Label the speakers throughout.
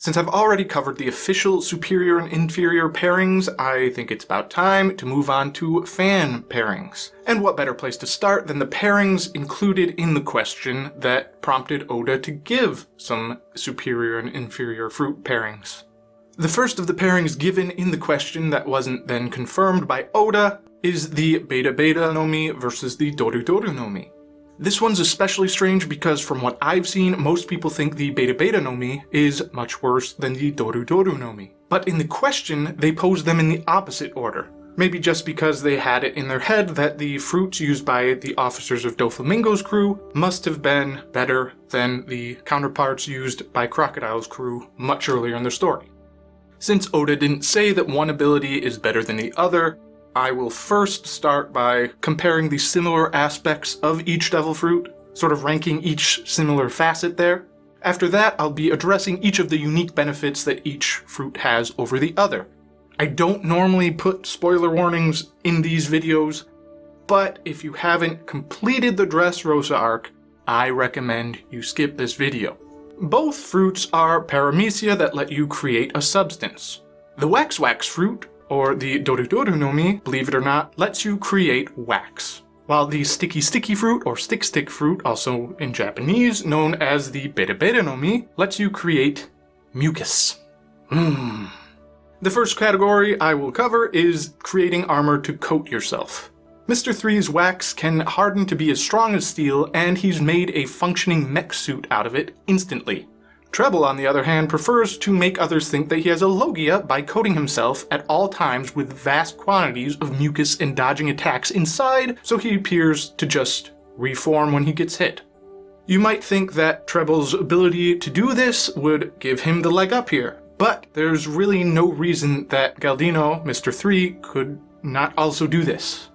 Speaker 1: Since I've already covered the official superior and inferior pairings, I think it's about time to move on to fan pairings. And what better place to start than the pairings included in the question that prompted Oda to give some superior and inferior fruit pairings. The first of the pairings given in the question that wasn't then confirmed by Oda is the Beta Beta no Mi versus the Doru Doru no Mi. This one's especially strange because from what I've seen, most people think the Beta Beta no Mi is much worse than the Doru Doru no Mi. But in the question, they posed them in the opposite order. Maybe just because they had it in their head that the fruits used by the officers of Doflamingo's crew must have been better than the counterparts used by Crocodile's crew much earlier in their story. Since Oda didn't say that one ability is better than the other, I will first start by comparing the similar aspects of each devil fruit, sort of ranking each similar facet there. After that, I'll be addressing each of the unique benefits that each fruit has over the other. I don't normally put spoiler warnings in these videos, but if you haven't completed the Dressrosa arc, I recommend you skip this video. Both fruits are paramecia that let you create a substance. The Wax Wax fruit, or the Doru Doru no Mi, believe it or not, lets you create wax. While the Sticky Sticky fruit, or Stick Stick fruit, also in Japanese known as the Beta Beta no Mi, lets you create mucus. The first category I will cover is creating armor to coat yourself. Mr. 3's wax can harden to be as strong as steel, and he's made a functioning mech suit out of it instantly. Trebol, on the other hand, prefers to make others think that he has a Logia by coating himself at all times with vast quantities of mucus and dodging attacks inside, so he appears to just reform when he gets hit. You might think that Trebol's ability to do this would give him the leg up here, but there's really no reason that Galdino, Mr. 3, could not also do this.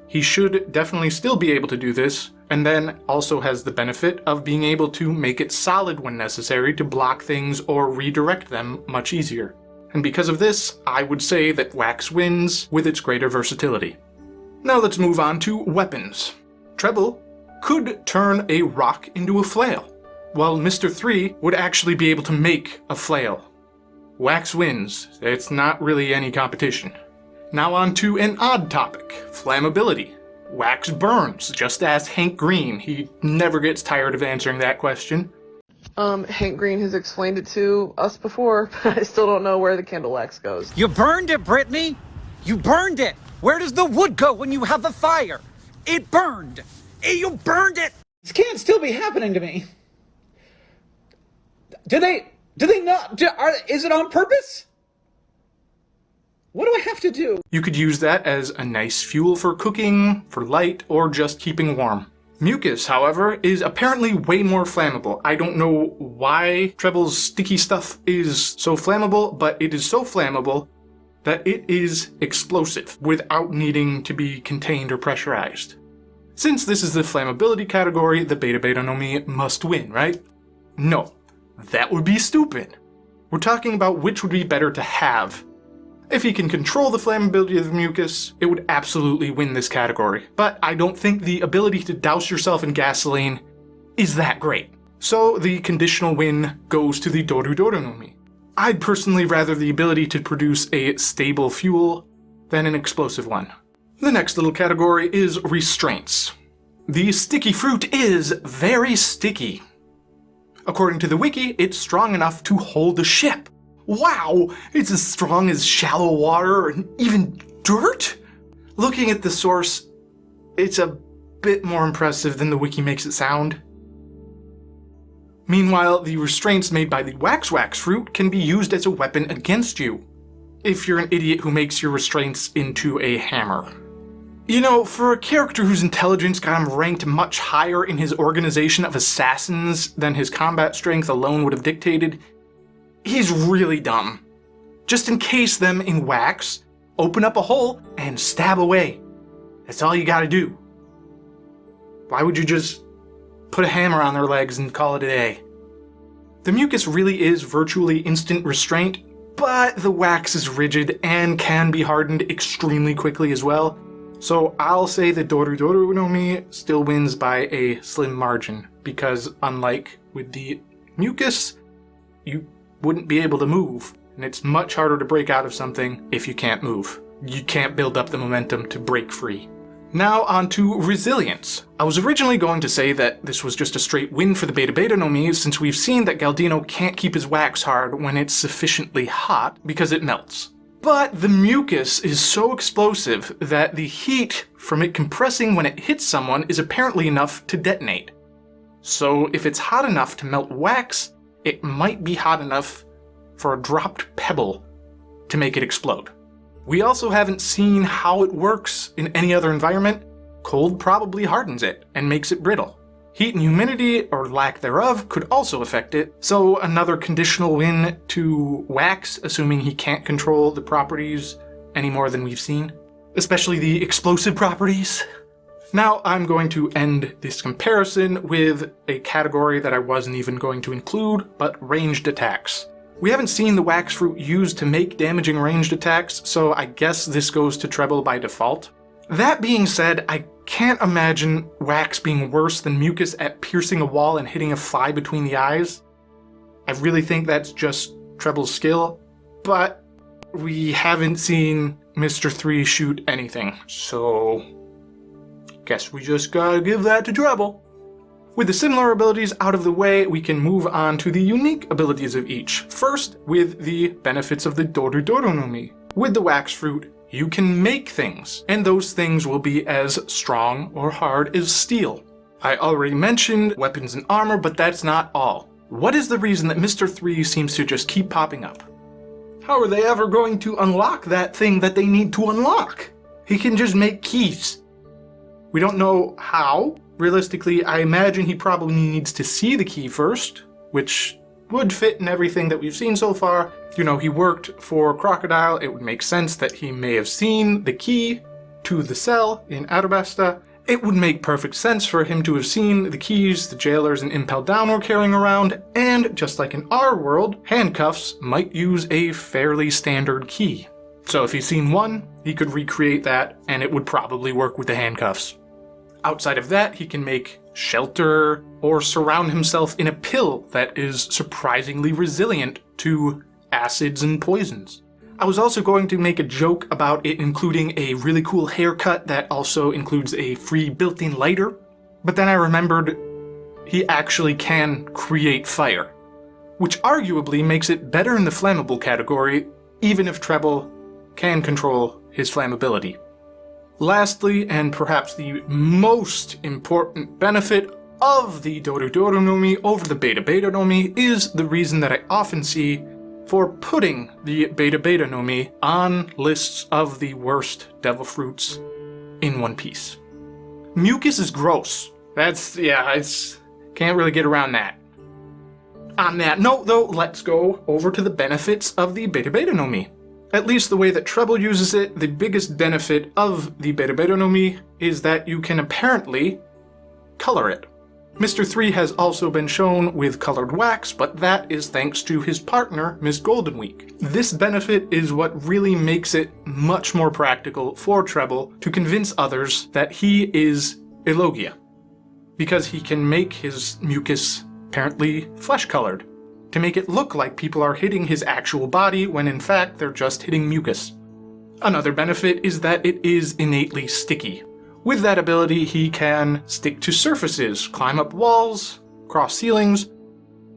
Speaker 1: He should definitely still be able to do this, and then also has the benefit of being able to make it solid when necessary to block things or redirect them much easier. And because of this, I would say that Wax wins with its greater versatility. Now let's move on to weapons. Trebol could turn a rock into a flail, while Mr. 3 would actually be able to make a flail. Wax wins. It's not really any competition. Now on to an odd topic, flammability. Wax burns, just ask Hank Green. He never gets tired of answering that question.
Speaker 2: Hank Green has explained it to us before, but I still don't know where the candle wax goes.
Speaker 3: You burned it, Brittany! You burned it! Where does the wood go when you have a fire? It burned! You burned it!
Speaker 4: This can't still be happening to me. Do they not, is it on purpose? What do I have to do?
Speaker 1: You could use that as a nice fuel for cooking, for light, or just keeping warm. Mucus, however, is apparently way more flammable. I don't know why Trebol's sticky stuff is so flammable, but it is so flammable that it is explosive without needing to be contained or pressurized. Since this is the flammability category, the Beta Beta no Mi must win, right? No, that would be stupid. We're talking about which would be better to have. If he can control the flammability of the mucus, it would absolutely win this category. But I don't think the ability to douse yourself in gasoline is that great. So the conditional win goes to the Doru Doru no Mi. I'd personally rather the ability to produce a stable fuel than an explosive one. The next little category is restraints. The sticky fruit is very sticky. According to the wiki, it's strong enough to hold a ship. Wow, it's as strong as shallow water and even dirt? Looking at the source, it's a bit more impressive than the wiki makes it sound. Meanwhile, the restraints made by the Wax Wax fruit can be used as a weapon against you, if you're an idiot who makes your restraints into a hammer. You know, for a character whose intelligence got him ranked much higher in his organization of assassins than his combat strength alone would have dictated, he's really dumb. Just encase them in wax, open up a hole, and stab away. That's all you gotta do. Why would you just put a hammer on their legs and call it a day? The mucus really is virtually instant restraint, but the wax is rigid and can be hardened extremely quickly as well. So I'll say that Doru Doru no Mi still wins by a slim margin, because unlike with the mucus, you wouldn't be able to move. And it's much harder to break out of something if you can't move. You can't build up the momentum to break free. Now on to resilience. I was originally going to say that this was just a straight win for the Beta Beta no Mi, since we've seen that Galdino can't keep his wax hard when it's sufficiently hot because it melts. But the mucus is so explosive that the heat from it compressing when it hits someone is apparently enough to detonate. So if it's hot enough to melt wax, it might be hot enough for a dropped pebble to make it explode. We also haven't seen how it works in any other environment. Cold probably hardens it and makes it brittle. Heat and humidity, or lack thereof, could also affect it, so another conditional win to wax, assuming he can't control the properties any more than we've seen, especially the explosive properties. Now I'm going to end this comparison with a category that I wasn't even going to include, but ranged attacks. We haven't seen the wax fruit used to make damaging ranged attacks, so I guess this goes to Trebol by default. That being said, I can't imagine wax being worse than mucus at piercing a wall and hitting a fly between the eyes. I really think that's just Trebol's skill, but we haven't seen Mr. 3 shoot anything, so guess we just gotta give that to Trebol. With the similar abilities out of the way, we can move on to the unique abilities of each. First, with the benefits of the Doru no Mi. With the wax fruit, you can make things, and those things will be as strong or hard as steel. I already mentioned weapons and armor, but that's not all. What is the reason that Mr. 3 seems to just keep popping up? How are they ever going to unlock that thing that they need to unlock? He can just make keys. We don't know how. Realistically, I imagine he probably needs to see the key first, which would fit in everything that we've seen so far. You know, he worked for Crocodile. It would make sense that he may have seen the key to the cell in Arabasta. It would make perfect sense for him to have seen the keys the jailers and Impel Down were carrying around, and just like in our world, handcuffs might use a fairly standard key. So if he's seen one, he could recreate that, and it would probably work with the handcuffs. Outside of that, he can make shelter or surround himself in a pill that is surprisingly resilient to acids and poisons. I was also going to make a joke about it including a really cool haircut that also includes a free built-in lighter, but then I remembered he actually can create fire, which arguably makes it better in the flammable category, even if Trebol can control his flammability. Lastly, and perhaps the most important benefit of the Doru no Mi over the Beta Beta no Mi is the reason that I often see for putting the Beta Beta no Mi on lists of the worst devil fruits in One Piece. Mucus is gross. Can't really get around that. On that note though, let's go over to the benefits of the Beta Beta no Mi. At least the way that Trebol uses it, the biggest benefit of the Beta Beta no Mi is that you can apparently color it. Mr. 3 has also been shown with colored wax, but that is thanks to his partner, Miss Goldenweek. This benefit is what really makes it much more practical for Trebol to convince others that he is a Logia, because he can make his mucus apparently flesh-colored, to make it look like people are hitting his actual body when in fact they're just hitting mucus. Another benefit is that it is innately sticky. With that ability, he can stick to surfaces, climb up walls, cross ceilings,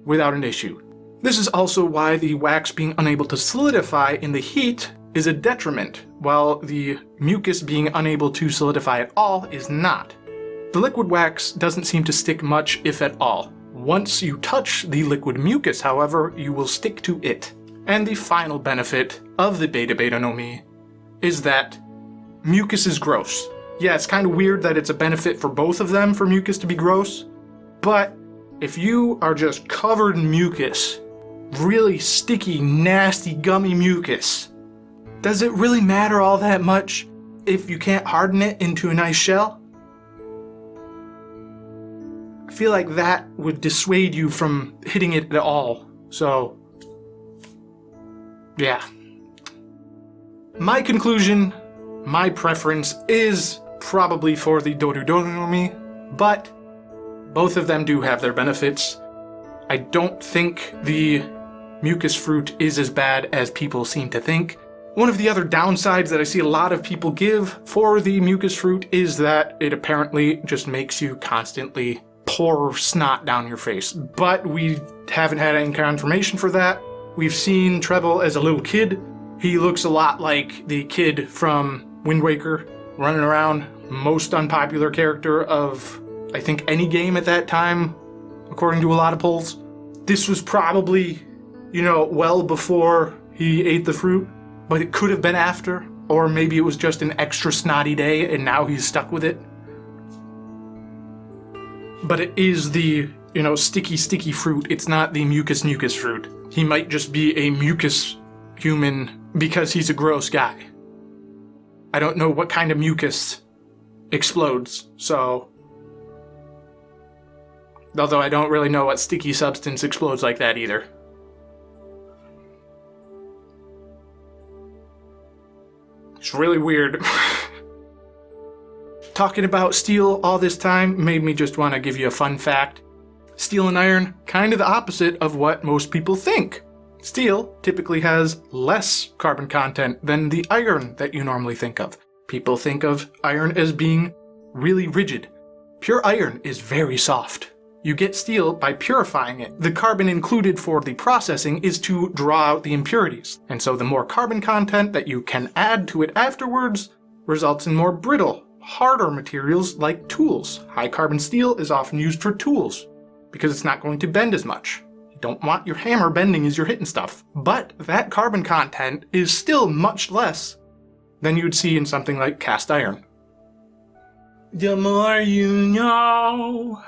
Speaker 1: without an issue. This is also why the wax being unable to solidify in the heat is a detriment, while the mucus being unable to solidify at all is not. The liquid wax doesn't seem to stick much, if at all. Once you touch the liquid mucus, however, you will stick to it. And the final benefit of the Beta Beta no Mi is that mucus is gross. Yeah, it's kind of weird that it's a benefit for both of them for mucus to be gross, but if you are just covered in mucus, really sticky, nasty, gummy mucus, does it really matter all that much if you can't harden it into a nice shell? I feel like that would dissuade you from hitting it at all. So, yeah. My conclusion, my preference is probably for the Doru no Mi, but both of them do have their benefits. I don't think the mucus fruit is as bad as people seem to think. One of the other downsides that I see a lot of people give for the mucus fruit is that it apparently just makes you constantly pour snot down your face. But we haven't had any confirmation for that. We've seen Trebol as a little kid. He looks a lot like the kid from Wind Waker, running around. Most unpopular character of, I think, any game at that time, according to a lot of polls. This was probably, well before he ate the fruit, but it could have been after, or maybe it was just an extra snotty day and now he's stuck with it. But it is the, sticky fruit. It's not the mucus fruit. He might just be a mucus human because he's a gross guy. I don't know what kind of mucus explodes, so... Although I don't really know what sticky substance explodes like that either. It's really weird. Talking about steel all this time made me just want to give you a fun fact. Steel and iron, kind of the opposite of what most people think. Steel typically has less carbon content than the iron that you normally think of. People think of iron as being really rigid. Pure iron is very soft. You get steel by purifying it. The carbon included for the processing is to draw out the impurities. And so the more carbon content that you can add to it afterwards results in more brittle, harder materials like tools. High carbon steel is often used for tools because it's not going to bend as much. You don't want your hammer bending as you're hitting stuff. But that carbon content is still much less than you'd see in something like cast iron. The more you know.